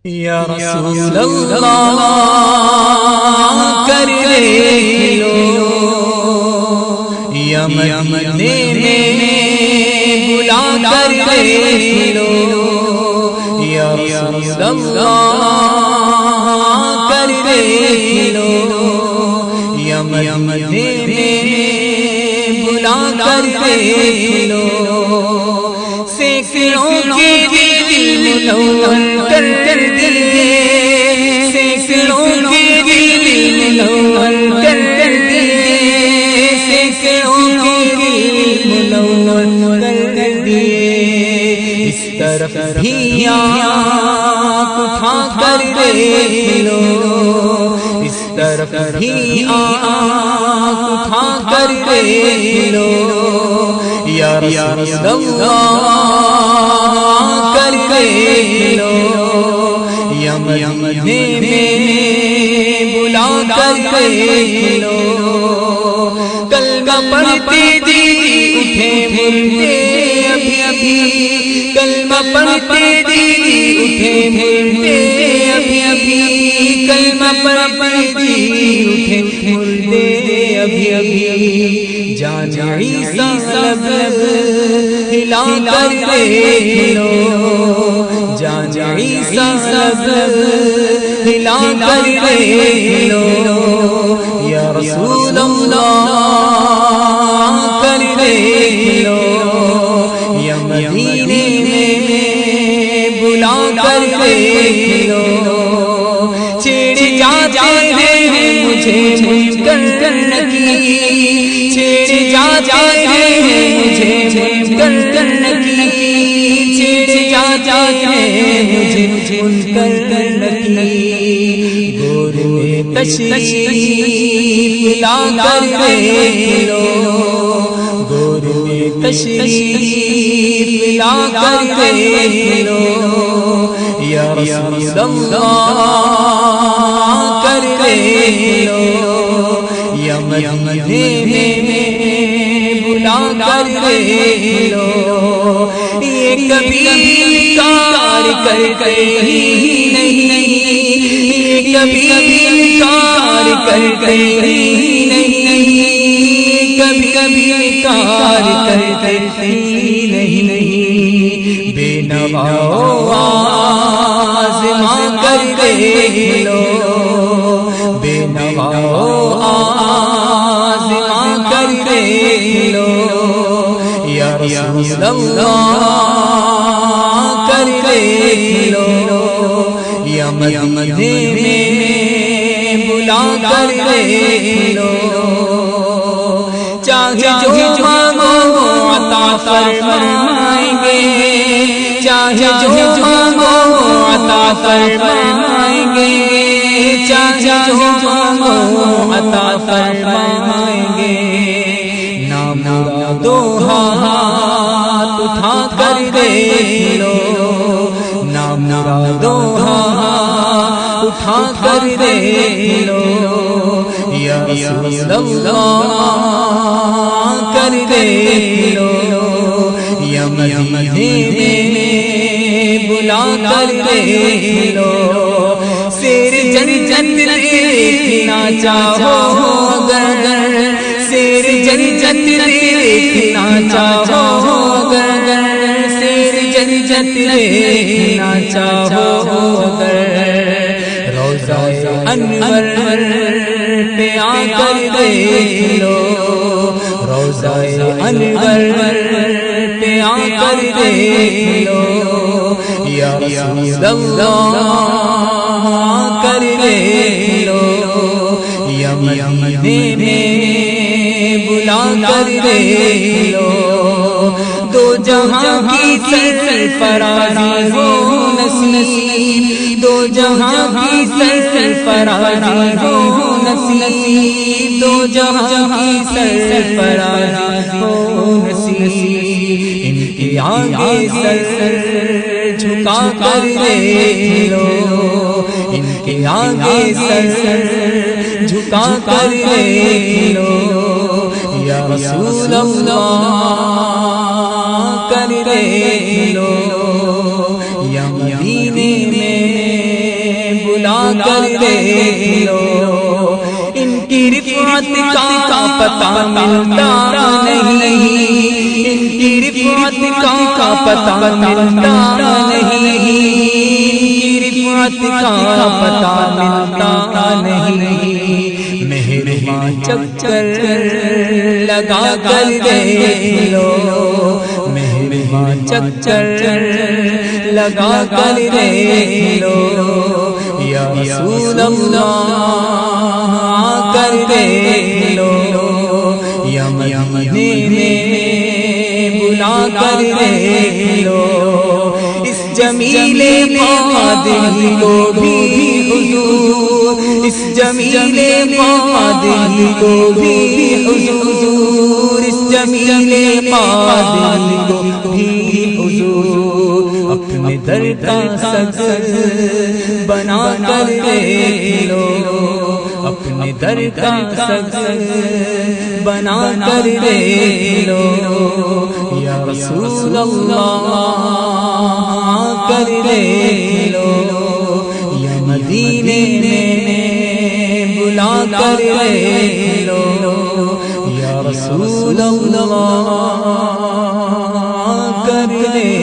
یا رسول اللہ کر لے لو، یا مدینے میں بلا کر لے لو، یا رسول اللہ کر لے لو، یا مدینے میں بلا کر لے لو، سینکڑوں کے دل منور کر دیے، سینکڑوں کے دل منور کر دیے، سینکڑوں کے دل منور کر دیے، اس طرف بھی آنکھ اٹھا کر لے لو، اس طرف بھی آنکھ اٹھا کر لے لو، یا رسول اللہ کر لے لو، یا مدینے میں بلا کر لے لو، کلمہ پڑھتے دل اٹھے مردے ابھی ابھی، کلمہ پڑھتے دل اٹھے مردے ابھی ابھی، کلمہ پڑھتے دل اٹھے مردے ابھی ابھی، جان عیسیٰ لب ہلا کر لے لو، جان عیسیٰ لب ہلا کر لے لو، یا رسول اللہ کر لے لو، یا مدینے میں بلا کر لے لو، چھیڑ جاتے ہیں مجھے جھوم کر نکی، چھیڑ جاتے ہیں مجھے جھوم کر نکی، چھیڑ جاتے ہیں مجھے جھوم کر نکی، گور میں تشریف لا کر لے لو، گور میں تشریف لا کر لے لو، یا رسول اللہ کر لے لو، یا مدینے میں بلا کر لے لو، یہ کبھی انکار کر ہی نہیں، یہ کبھی انکار کر ہی نہیں، کبھی انکار کر ہی نہیں، بے نوا آزما کر لے لو، بے نوا آزما کر لے لو، یا رسول اللہ کر لے لو، یا مدینے میں بلا کر لے لو، چاہے جو مانگو عطا فرمائیں گے، چاہے جو مانگو عطا فرمائیں گے، چاہے جو مانگو عطا فرمائیں گے، نامرادوں ہاتھ اٹھا کر لے لو، نامرادوں ہاتھ اٹھا کر لے لو، یا رسول اللہ کر لے لو، یا مدینے میں بلا کر لے لو، سیر جنت دیکھنا چاہو اگر، سیر جنت دیکھنا چاہو اگر، سیر جنت دیکھنا چاہو اگر، روضہ انور پہ آ کر لے لو، روضہ انور پہ آ کر لے لو، یا رسول اللہ کر لے لو، یا مدینے میں بلا کر لے لو، دو جہاں کی سرفرازی ہو نصیب، دو جہاں کی سرفرازی ہو نصیب، دو جہاں کی سرفرازی ہو نصیب، ان کے آگے سر جھکا کر لے لو، ان کے آگے سر جھکا کر لے لو، یا رسول اللہ کر لے لو، یا مدینے میں بلا کر دیکھ لو، ان کی رفعت کا پتہ ملتا نہیں، ان کی رفعت کا پتہ ملتا نہیں، رفعت کا پتہ ملتا نہیں۔ مہرباں چکر لگا کر دیکھ لو، مہرباں چکر لگا کر دیکھ لو، یا رسول اللہ کر دیکھ لو، یا مدینے میں بلا کر دیکھ لو، اس جمیل قادر کو بھی حضور، اس جمیل قادر کو بھی حضور، اس جمیل قادر کو بھی حضور، اپنے در کا سبز بنا کر دیکھ لو، اپنے در کا سبز بنا کر دیکھ لو، یا رسول اللہ کر دیکھ لو، یا مدینے میں بلا کر دیکھ لو، یا رسول اللہ کر دیکھ